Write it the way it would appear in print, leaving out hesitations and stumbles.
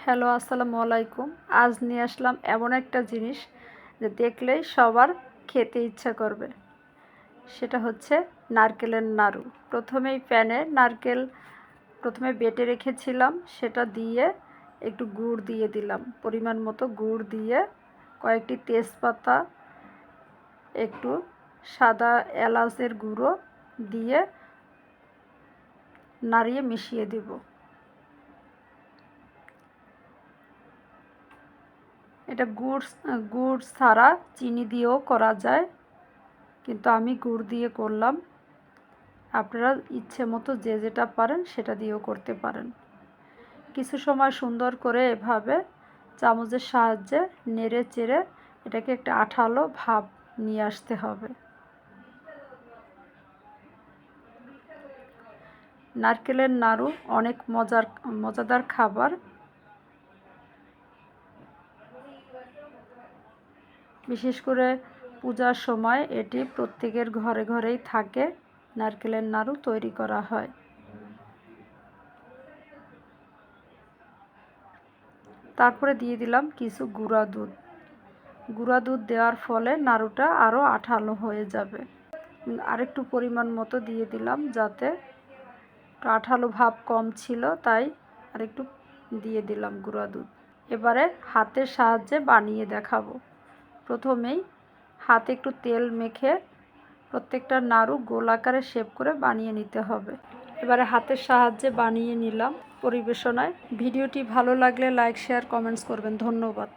Hello, আসসালামু আলাইকুম। আজ নিয়ে আসলাম এমন একটা জিনিস যে দেখলেই সবার খেতে ইচ্ছা করবে। সেটা হচ্ছে নারকেলের নাড়ু। প্রথমেই প্যানে নারকেল বেটে রেখেছিলাম, সেটা দিয়ে একটু গুড় দিয়ে দিলাম, পরিমাণ মতো গুড় দিয়ে কয়েকটি তেজপাতা, একটু সাদা এলাচের গুঁড়ো দিয়ে নাড়িয়ে মিশিয়ে দেব। এটা গুড় ছাড়া চিনি দিয়েও করা যায়, কিন্তু আমি গুড় দিয়ে করলাম। আপনারা ইচ্ছে মতো যে যেটা পারেন সেটা দিয়েও করতে পারেন। কিছু সময় সুন্দর করে এভাবে চামচের সাহায্যে নেড়ে চেড়ে এটাকে একটা আঠালো ভাব নিয়ে আসতে হবে। নারকেলের নাড়ু অনেক মজাদার খাবার। বিশেষ করে পূজার সময় এটি প্রত্যেকের ঘরে ঘরেই থাকে। নারকেলের নাড়ু তৈরি করা হয়। তারপরে দিয়ে দিলাম কিছু গুঁড়া দুধ। গুঁড়া দুধ দেওয়ার ফলে নাড়ুটা আরও আঠালো হয়ে যাবে। আরেকটু পরিমাণ মতো দিয়ে দিলাম, যাতে আঠালো ভাব কম ছিল, তাই আরেকটু দিয়ে দিলাম গুঁড়া দুধ। এবারে হাতের সাহায্যে বানিয়ে দেখাবো। প্রথমেই হাতে একটু তেল মেখে প্রত্যেকটা নাড়ু গোল আকারে শেপ করে বানিয়ে নিতে হবে। এবারে হাতের সাহায্যে বানিয়ে নিলাম পরিবেশনায়। ভিডিওটি ভালো লাগলে লাইক, শেয়ার, কমেন্টস করবেন। ধন্যবাদ।